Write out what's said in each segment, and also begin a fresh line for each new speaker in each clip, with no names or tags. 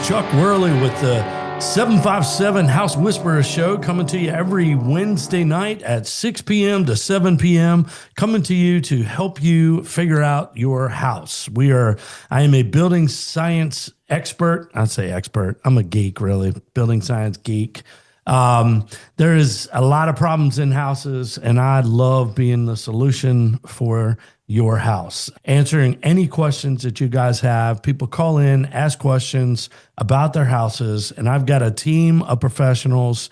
Chuck Worley with the 757 House Whisperer Show, coming to you every Wednesday night at 6 p.m. to 7 p.m., coming to you to help you figure out your house. I am a building science expert. I'd say expert. I'm a geek, really. Building science geek. There is a lot of problems in houses, and I love being the solution for your house. Answering any questions that you guys have. People call in, ask questions about their houses, and I've got a team of professionals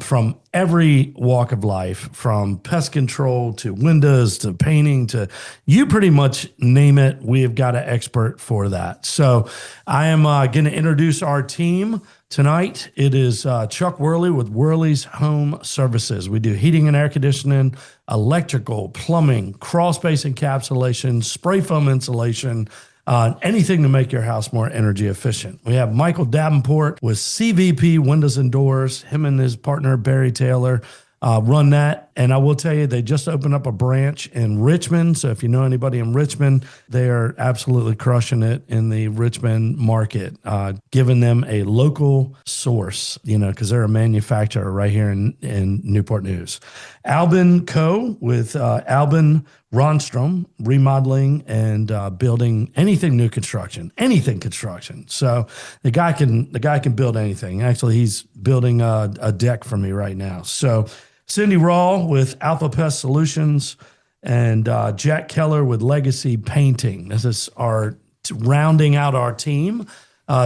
from every walk of life, from pest control to windows to painting to you pretty much name it. We have got an expert for that. So I am going to introduce our team tonight. It is Chuck Worley with Worley's Home Services. We do heating and air conditioning, electrical, plumbing, crawl space encapsulation, spray foam insulation, anything to make your house more energy efficient. We have Michael Davenport with CVP Windows and Doors. Him and his partner, Barry Taylor, run that. And I will tell you, they just opened up a branch in Richmond. So if you know anybody in Richmond, they are absolutely crushing it in the Richmond market, giving them a local source, because they're a manufacturer right here in Newport News. Albin Co. with Albin Ronstrom, remodeling and building anything new construction, anything construction. So the guy can build anything. Actually, he's building a deck for me right now. So Cindy Rawl with Alpha Pest Solutions, and Jack Keller with Legacy Painting. This is our rounding out our team.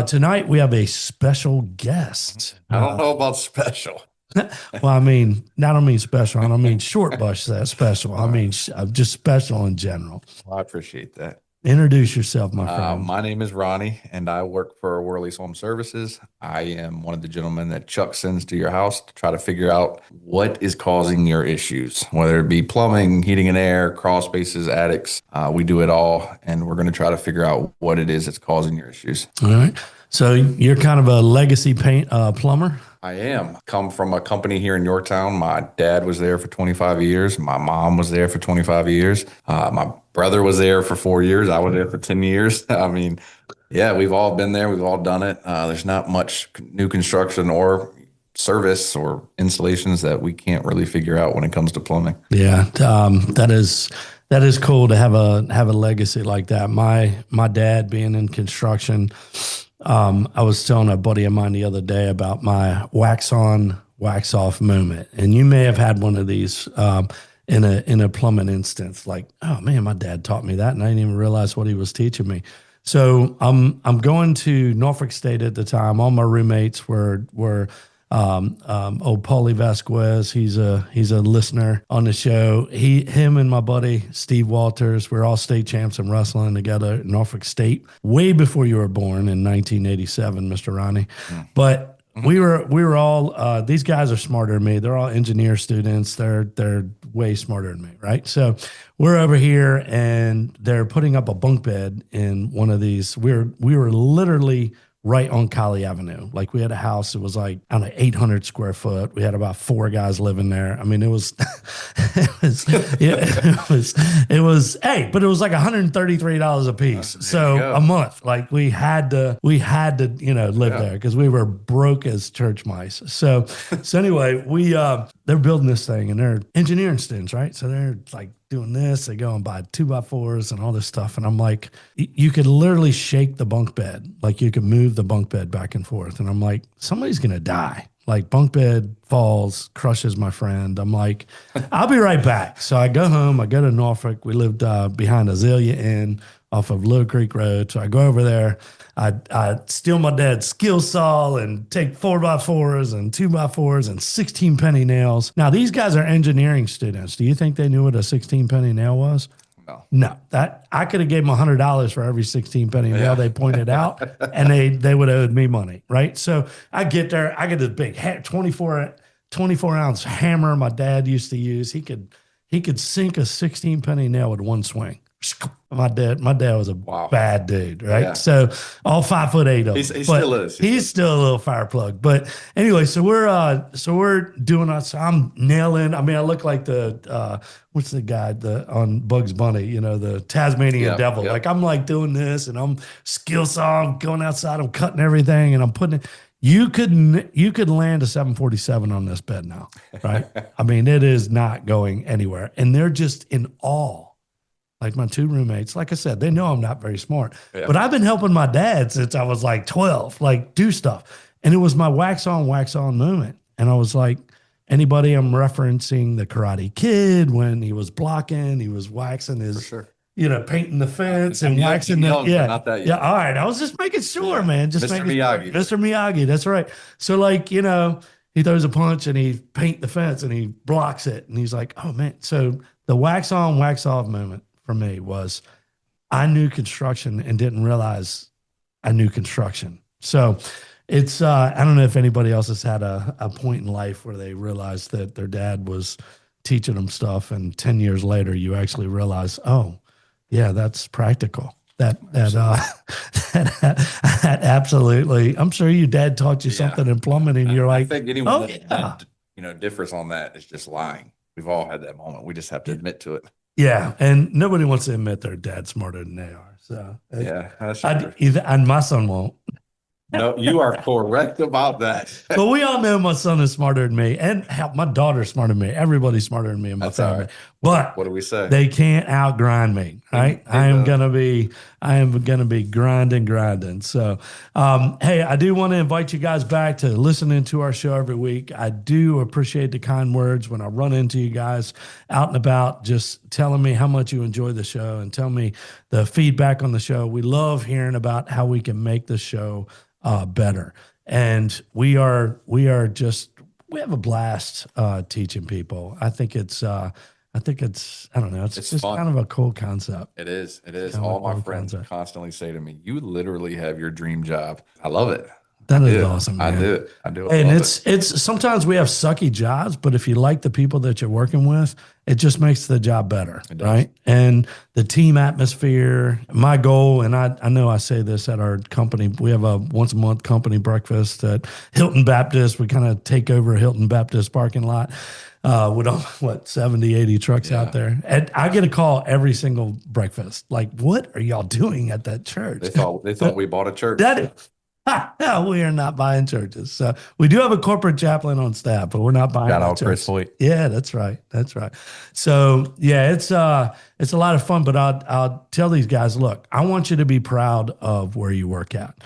Tonight we have a special guest.
I don't know about special.
Well, I don't mean special. I don't mean short bush that special. I mean just special in general.
Well, I appreciate that.
Introduce yourself, my friend.
My name is Ronnie, and I work for Worley's Home Services. I am one of the gentlemen that Chuck sends to your house to try to figure out what is causing your issues, whether it be plumbing, heating and air, crawl spaces, attics. We do it all, and we're going to try to figure out what it is that's causing your issues.
All right. So you're kind of a legacy paint plumber?
I am. Come from a company here in Yorktown. My dad was there for 25 years. My mom was there for 25 years. My brother was there for 4 years. I was there for 10 years. Yeah, we've all been there. We've all done it. There's not much new construction or service or installations that we can't really figure out when it comes to plumbing.
Yeah, that is cool to have a legacy like that. My dad being in construction. I was telling a buddy of mine the other day about my wax on, wax off moment. And you may have had one of these in a plumbing instance, like, oh man, my dad taught me that and I didn't even realize what he was teaching me. So I'm going to Norfolk State at the time. All my roommates were old Paulie Vasquez. He's a listener on the show. Him and my buddy Steve Walters, we're all state champs in wrestling together at Norfolk State way before you were born in 1987, Mr. Ronnie. But we were all these guys are smarter than me. They're all engineer students. They're way smarter than me, right? So we're over here and they're putting up a bunk bed in one of these. We were literally right on Colley Avenue. Like we had a house, it was like, 800 square foot. We had about 4 guys living there. I mean, it was, it was, hey, but it was like $133 a piece. So a month, like we had to, live there because we were broke as church mice. So anyway, they're building this thing and they're engineering students, right? So they're like doing this, they go and buy 2x4s and all this stuff. And I'm like, you could literally shake the bunk bed. Like you could move the bunk bed back and forth. And I'm like, somebody's going to die. Like bunk bed falls, crushes my friend. I'm like, I'll be right back. So I go home, I go to Norfolk. We lived behind Azalea Inn off of Little Creek Road. So I go over there. I steal my dad's skill saw and take 4x4s and 2x4s and 16 penny nails. Now, these guys are engineering students. Do you think they knew what a 16 penny nail was? No. That I could have gave them $100 for every 16 penny nail they pointed out, and they would have owed me money, right? So I get there. I get this big 24 ounce hammer my dad used to use. He could sink a 16 penny nail with one swing. My dad was a
Wow.
bad dude, right?
Yeah.
So all 5'8" of
He
him,
still
but
is.
he's still a little fire plug. But anyway, so we're doing us. I'm nailing. I mean, I look like the what's the guy on Bugs Bunny? You know, the Tasmanian
Yeah.
Devil.
Yep.
Like I'm like doing this, and I'm skill saw. I'm going outside. I'm cutting everything, and I'm putting it. You could land a 747 on this bed now, right? I mean, it is not going anywhere, and they're just in awe. Like my two roommates, like I said, they know I'm not very smart,
Yeah.
but I've been helping my dad since I was like 12, like do stuff. And it was my wax on moment. And I was like, anybody, I'm referencing the Karate Kid when he was blocking, he was waxing
For
his,
sure.
painting the fence and
Young,
waxing the,
young, but
yeah.
not that
Yeah.
young.
All right. I was just making sure,
Yeah.
man. Just
Mr.
making sure.
Miyagi.
Mr. Miyagi. That's right. So like, he throws a punch and he paint the fence and he blocks it. And he's like, oh man. So the wax on, wax off moment for me was I knew construction and didn't realize I knew construction. So it's I don't know if anybody else has had a point in life where they realized that their dad was teaching them stuff, and 10 years later you actually realize, oh, yeah, that's practical. That absolutely. I'm sure your dad taught you something in plumbing, and you're
I
like,
think anyone
oh
that
yeah.
differs on that is just lying. We've all had that moment. We just have to admit to it.
Yeah, and nobody wants to admit their dad's smarter than they are. So
Yeah, that's
I
true.
either, and my son won't.
No, you are correct about that.
But we all know my son is smarter than me, and hell, my daughter's smarter than me. Everybody's smarter than me in my
That's all
family.
right.
But
What do we say?
they can't outgrind me, right? I am gonna be grinding. So, hey, I do want to invite you guys back to listening to our show every week. I do appreciate the kind words when I run into you guys out and about, just telling me how much you enjoy the show and tell me the feedback on the show. We love hearing about how we can make the show better. And we have a blast teaching people. I think it's I don't know, it's just
fun.
kind of a cool concept.
It is. It is.
Kind of
All
a
my
cool
friends
concept.
constantly say to me, "You literally have your dream job." I love it.
That
I
is
do.
awesome,
I
man.
do it. I do it.
And
Love
it's sometimes we have sucky jobs, but if you like the people that you're working with, it just makes the job better,
It does.
right? And the team atmosphere. My goal, and I know I say this at our company, we have a once a month company breakfast at Hilton Baptist. We kind of take over Hilton Baptist parking lot. With all, 70, 80 trucks out there. And I get a call every single breakfast. Like, what are y'all doing at that church?
They thought we bought a church.
That is, we are not buying churches. So we do have a corporate chaplain on staff, but we're not buying
Got
a
all
church.
Chris Hoyt.
Yeah, that's right. That's right. So yeah, it's a lot of fun. But I'll tell these guys, look, I want you to be proud of where you work at.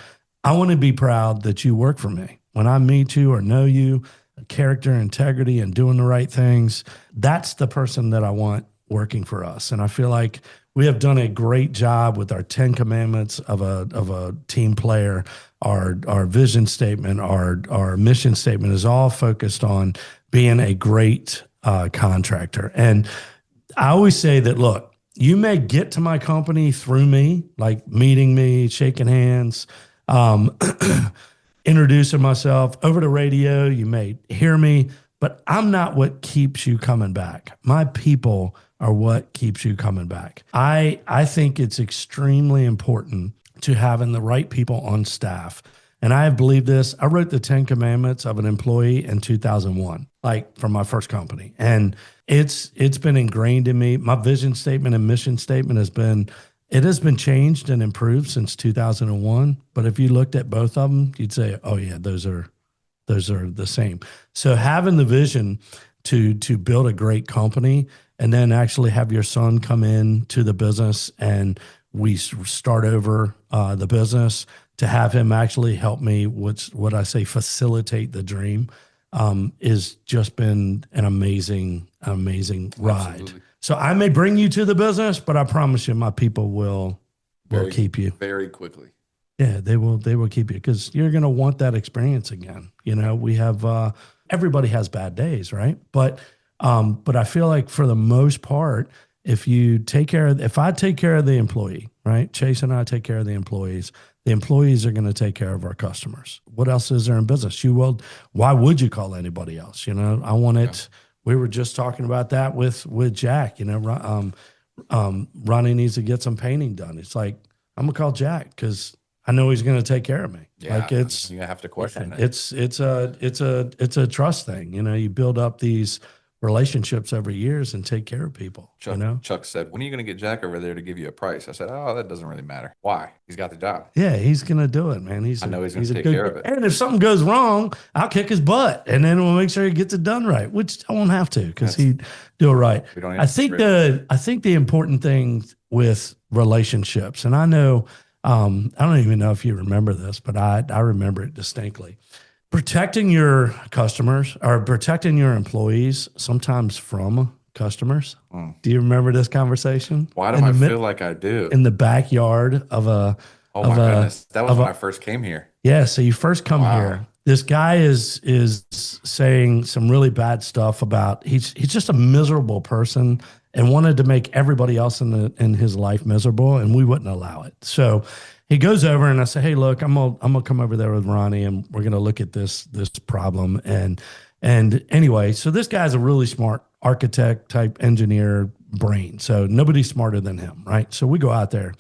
I want to be proud that you work for me. When I meet you or know you, character, integrity, and doing the right things, that's the person that I want working for us. And I feel like we have done a great job with our 10 commandments of a team player. Our vision statement, our mission statement is all focused on being a great contractor. And I always say that, look, you may get to my company through me, like meeting me, shaking hands, introducing myself over the radio. You may hear me, but I'm not what keeps you coming back. My people are what keeps you coming back. I think it's extremely important to having the right people on staff. And I have believed this. I wrote the 10 commandments of an employee in 2001, like from my first company. And it's been ingrained in me. My vision statement and mission statement has been changed and improved since 2001. But if you looked at both of them, you'd say, oh yeah, those are the same. So having the vision to build a great company and then actually have your son come in to the business and we start over the business, to have him actually help me, what I say, facilitate the dream, is just been an amazing ride.
Absolutely.
So I may bring you to the business, but I promise you, my people will keep you
very quickly.
Yeah, they will keep you, because you're going to want that experience again. We have everybody has bad days, right? But I feel like for the most part, if I take care of the employee, right? Chase and I take care of the employees are going to take care of our customers. What else is there in business? Why would you call anybody else? I want it. We were just talking about that with Jack, Ronnie needs to get some painting done. It's like, I'm gonna call Jack because I know he's gonna take care of me.
Yeah,
Like it's,
you have to question it.
it's a trust thing. You know, you build up these relationships over years and take care of people.
Chuck,
You know,
Chuck said, "When are you going to get Jack over there to give you a price?" I said, "Oh, that doesn't really matter. Why? He's got the job.
yeah, he's gonna do it, man.
I know he's going
he's
to
a
take
good
care of it."
And if something goes wrong, I'll kick his butt, and then we'll make sure he gets it done right. Which I won't have to because he'd do it right.
We don't
I think the important thing with relationships, and I know, I don't even know if you remember this, but I remember it distinctly. Protecting your customers or protecting your employees, sometimes from customers. Do you remember this conversation?
Why do I feel like I do?
In the backyard of a,
Oh my goodness. That was when I first came here.
yeah. So you first come here. This guy is saying some really bad stuff about he's just a miserable person and wanted to make everybody else in his life miserable, and we wouldn't allow it. So he goes over and I say, "Hey, look, I'm gonna come over there with Ronnie and we're gonna look at this problem." And anyway, so this guy's a really smart architect type engineer brain. So nobody's smarter than him, right? So we go out there.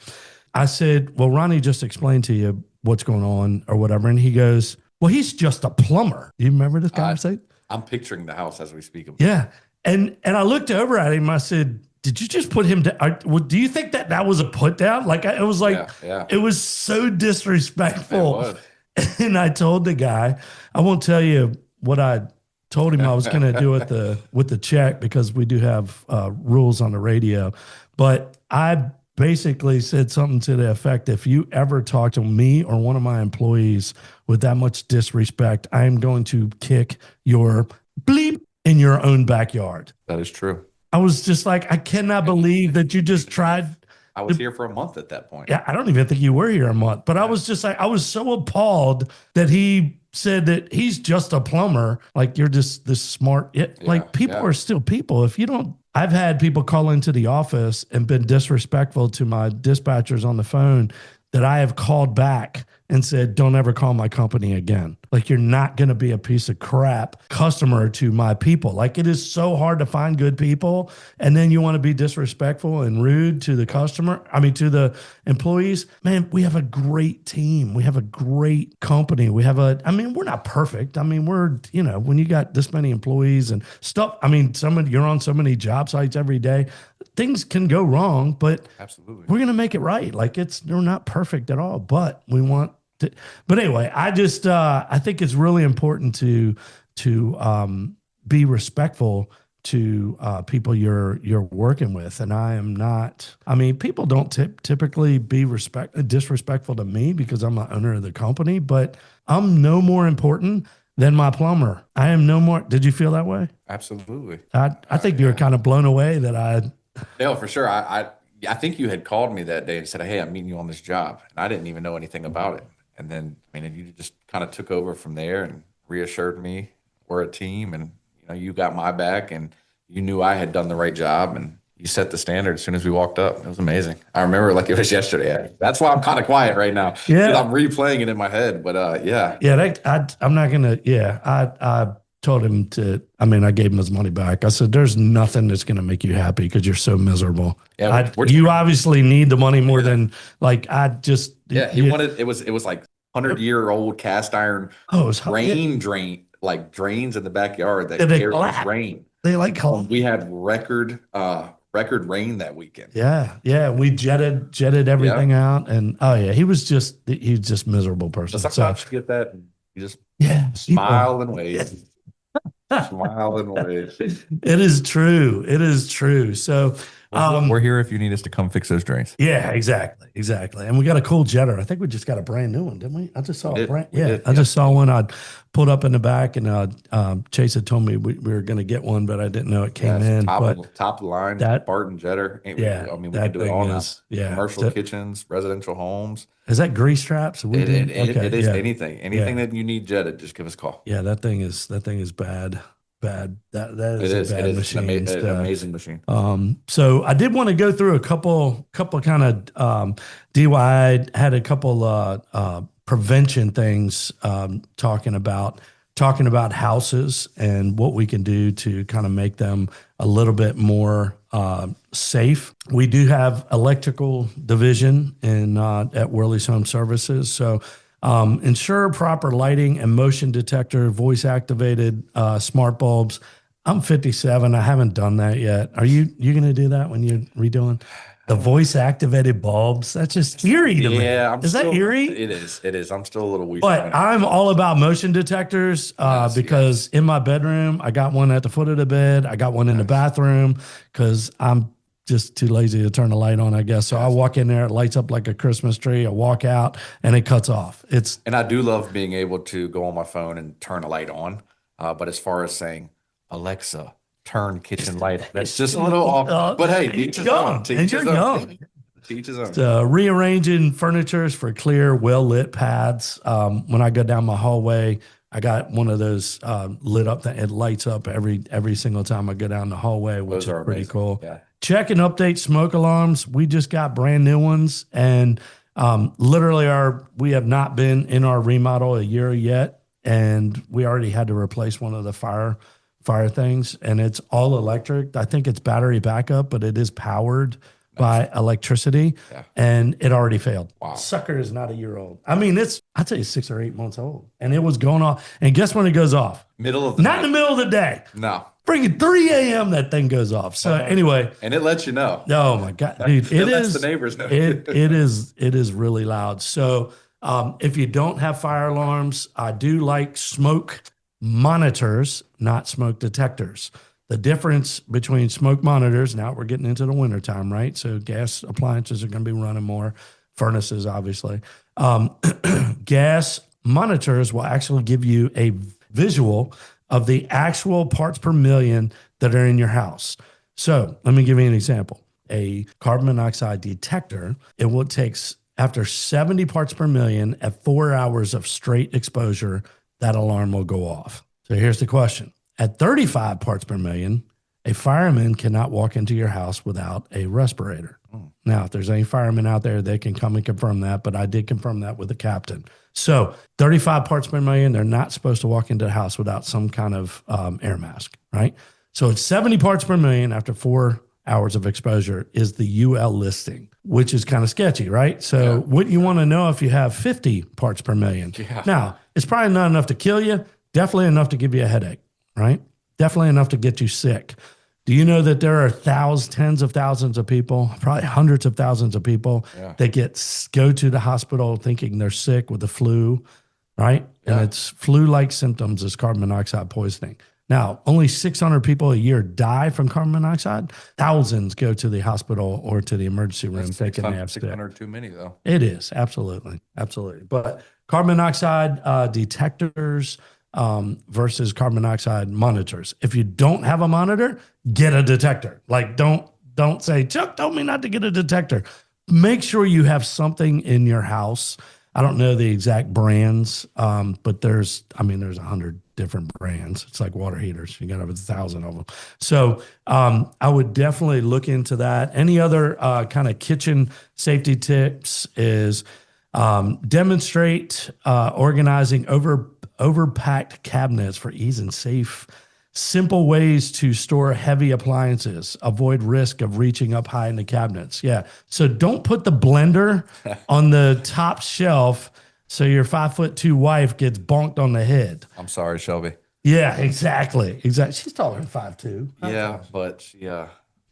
I said, "Well, Ronnie just explained to you what's going on or whatever." And he goes, "Well, he's just a plumber." You remember this conversation?
I'm picturing the house as we speak.
Yeah. And I looked over at him. I said, "Did you just put him down? Do you think that was a put down?" Like it was like, it was so disrespectful.
It was.
And I told the guy, I won't tell you what I told him I was going to do with the check because we do have rules on the radio. But I basically said something to the effect, if you ever talk to me or one of my employees with that much disrespect, I am going to kick your bleep in your own backyard.
That is true.
I was just like, I cannot believe that you just tried.
I was here for a month at that point.
Yeah, I don't even think you were here a month, but I was just like, I was so appalled that he said that he's just a plumber. Like you're just this smart. Like people are still people. If you don't, I've had people call into the office and been disrespectful to my dispatchers on the phone that I have called back and said, "Don't ever call my company again. Like you're not going to be a piece of crap customer to my people." Like it is so hard to find good people. And then you want to be disrespectful and rude to the customer. I mean, to the employees. Man, we have a great team. We have a great company. we're not perfect. I mean, when you got this many employees and stuff, I mean, you're on so many job sites every day, things can go wrong, but
absolutely,
we're going to make it right. Like they're not perfect at all, but we want to. But anyway, I think it's really important to be respectful to people you're working with. And I am not, I mean, people don't typically be disrespectful to me because I'm the owner of the company, but I'm no more important than my plumber. I am no more. Did you feel that way?
Absolutely.
I think you were kind of blown away that
No, for sure. I think you had called me that day and said, "Hey, I'm meeting you on this job." And I didn't even know anything about it. And then, I mean, you just kind of took over from there and reassured me we're a team, and you got my back, and you knew I had done the right job, and you set the standard as soon as we walked up. It was amazing. I remember it like it was yesterday. That's why I'm kind of quiet right now. Yeah, I'm replaying it in my head. But yeah.
I'm not gonna. Yeah, I told him to. I mean, I gave him his money back. I said, "There's nothing that's gonna make you happy because you're so miserable. Yeah, you obviously need the money more than like I just."
Yeah, he wanted. It was like 100-year-old cast iron drain, like drains in the backyard that carries rain.
They like
we had record rain that weekend.
Yeah. We jetted everything out, and he's just miserable person.
Sometimes you get that, and you just smile and wave. Smile and wave.
It is true. So
we're here if you need us to come fix those drains.
Yeah, exactly. And we got a cool jetter. I think we just got a brand new one, didn't we? I just saw I just saw one. I'd pulled up in the back, and Chase had told me we were going to get one, but I didn't know it came in.
Top of the line, Barton jetter. I mean, we can do it all now. Yeah, commercial kitchens, residential homes.
Is that grease traps?
It is anything that you need jetted. Just give us a call.
Yeah, that thing is bad. That is a bad machine.
It's an amazing machine.
So I did want to go through a couple kind of DIY. Had a couple prevention things talking about talking about houses and what we can do to kind of make them a little bit more safe. We do have electrical division at Worley's Home Services. So ensure proper lighting and motion detector, voice activated smart bulbs. I'm 57. I haven't done that yet. Are you going to do that when you're redoing the voice activated bulbs? That's just eerie to me.
Yeah,
Is that eerie?
It is. It is. I'm still a little weak.
But I'm all about motion detectors because in my bedroom, I got one at the foot of the bed. I got one in the bathroom because I'm just too lazy to turn the light on, I guess. So I walk in there, it lights up like a Christmas tree. I walk out and it cuts off.
And I do love being able to go on my phone and turn a light on. But as far as saying, Alexa, turn kitchen light, that's just a little off. But hey, teach his own.
And you're young.
Teach his own.
So rearranging furnitures for clear, well-lit pads. When I go down my hallway, I got one of those lit up that it lights up every single time I go down the hallway, which is pretty cool. Yeah. Check and update smoke alarms. We just got brand new ones, and literally we have not been in our remodel a year yet, and we already had to replace one of the fire things, and it's all electric. I think it's battery backup, but it is powered by electricity, and it already failed. Wow. Sucker is not a year old. I mean, I'd say 6 or 8 months old, and it was going off. And guess when it goes off?
Middle of the
night. In the middle of the day.
No.
Freaking 3 a.m. that thing goes off. So anyway.
And it lets you know.
Oh my God, dude. It
lets the neighbors know.
it is really loud. So if you don't have fire alarms, I do like smoke monitors, not smoke detectors. The difference between smoke monitors, now we're getting into the wintertime, right? So gas appliances are going to be running more, furnaces, obviously. Gas monitors will actually give you a visual of the actual parts per million that are in your house. So let me give you an example. A carbon monoxide detector, after 70 parts per million at 4 hours of straight exposure, that alarm will go off. So here's the question. At 35 parts per million, a fireman cannot walk into your house without a respirator. Now, if there's any firemen out there, they can come and confirm that, but I did confirm that with the captain. So 35 parts per million, they're not supposed to walk into the house without some kind of air mask, right? So it's 70 parts per million after 4 hours of exposure is the UL listing, which is kind of sketchy, right? So wouldn't you want to know if you have 50 parts per million? Yeah. Now, it's probably not enough to kill you, definitely enough to give you a headache, right? Definitely enough to get you sick. Do you know that there are tens of thousands of people, probably hundreds of thousands of people that go to the hospital thinking they're sick with the flu, right? Yeah. And it's flu-like symptoms is carbon monoxide poisoning. Now, only 600 people a year die from carbon monoxide. Thousands go to the hospital or to the emergency room thinking they have
600 too many, though.
It is, absolutely, absolutely. But carbon monoxide detectors versus carbon monoxide monitors. If you don't have a monitor, get a detector. Like, don't say, Chuck told me not to get a detector. Make sure you have something in your house. I don't know the exact brands, but there's 100 different brands. It's like water heaters. You got to have 1,000 of them. So I would definitely look into that. Any other kind of kitchen safety tips is demonstrate organizing overpacked cabinets for ease and safe. Simple ways to store heavy appliances. Avoid risk of reaching up high in the cabinets. Yeah. So don't put the blender on the top shelf so your 5'2" wife gets bonked on the head.
I'm sorry, Shelby.
Yeah, exactly. She's taller than 5'2".
Yeah, but she
get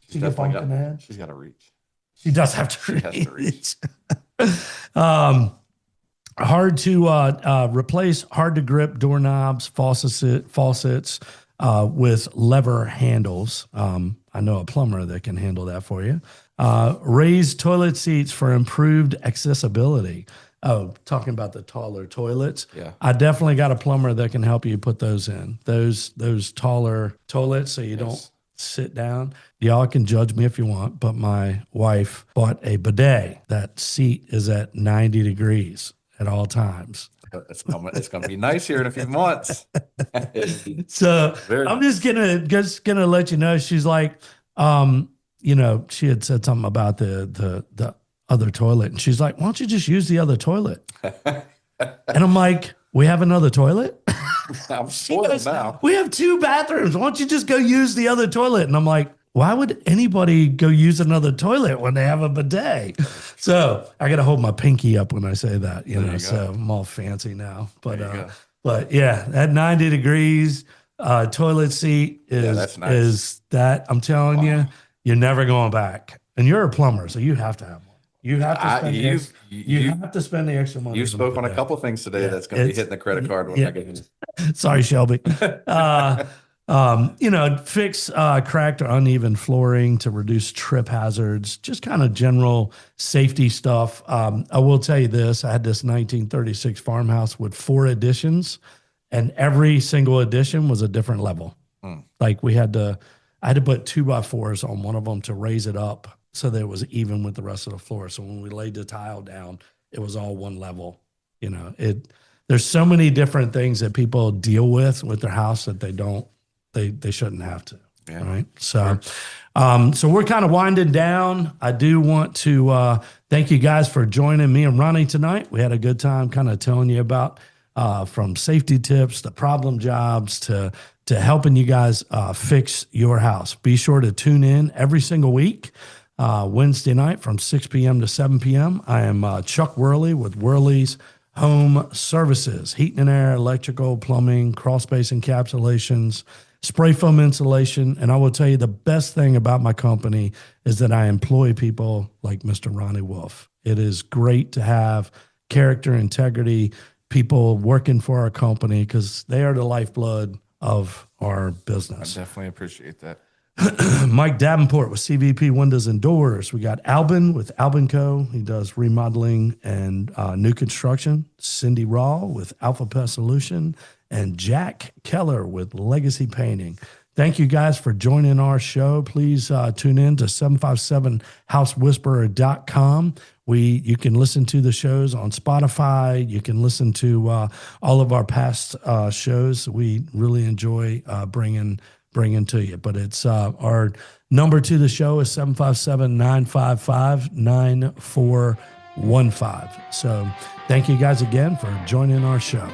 bonked in the head.
She's got to reach.
She does have to reach. Hard to replace, hard to grip doorknobs, faucets with lever handles. I know a plumber that can handle that for you. Raised toilet seats for improved accessibility. Oh, talking about the taller toilets. Yeah. I definitely got a plumber that can help you put those in. Those taller toilets so you don't sit down. Y'all can judge me if you want, but my wife bought a bidet. That seat is at 90 degrees at all times.
It's gonna be nice here in a few months.
So I'm just gonna let you know. She's like, she had said something about the other toilet, and she's like, "Why don't you just use the other toilet?" And I'm like, we have another toilet.
I'm
She
spoiled
goes,
now.
we have two bathrooms. Why don't you just go use the other toilet? And I'm like, why would anybody go use another toilet when they have a bidet? So I got to hold my pinky up when I say that, you
There
know,
you
so
go.
I'm all fancy now.
There you go.
But yeah, at 90 degrees, toilet seat
Yeah,
is,
that's nice.
is that I'm telling you,
Wow.
you're never going back. And you're a plumber, so you have to have one. You have to
I,
spend
you've
you
you
have to spend the extra money.
you
on a
spoke on a
bidet.
couple things today
Yeah,
that's going to be
it's
hitting the credit card when
yeah.
I get in.
Sorry, Shelby. Uh, fix cracked or uneven flooring to reduce trip hazards, just kind of general safety stuff. I will tell you this, I had this 1936 farmhouse with 4 additions, and every single addition was a different level. Like I had to put 2x4s on one of them to raise it up so that it was even with the rest of the floor. So when we laid the tile down, it was all one level. There's so many different things that people deal with their house that they shouldn't have to.
Yeah.
Right. So, so we're kind of winding down. I do want to thank you guys for joining me and Ronnie tonight. We had a good time kind of telling you about from safety tips to problem jobs to helping you guys fix your house. Be sure to tune in every single week, Wednesday night from 6 p.m. to 7 p.m. I am Chuck Worley with Worley's Home Services, heating and air, electrical, plumbing, crawl space encapsulations, spray foam insulation. And I will tell you the best thing about my company is that I employ people like Mr. Ronnie Wolf. It is great to have character, integrity, people working for our company because they are the lifeblood of our
I
business.
definitely appreciate that.
Mike Davenport with CVP Windows and Doors. We got Albin with Albin Co. He does remodeling and new construction. Cindy Raw with Alpha Pest Solution. And Jack Keller with Legacy Painting. Thank you guys for joining our show. Please tune in to 757housewhisperer.com. You can listen to the shows on Spotify. You can listen to all of our past shows. We really enjoy bringing to you. But it's our number to the show is 757-955-9415. So thank you guys again for joining our show.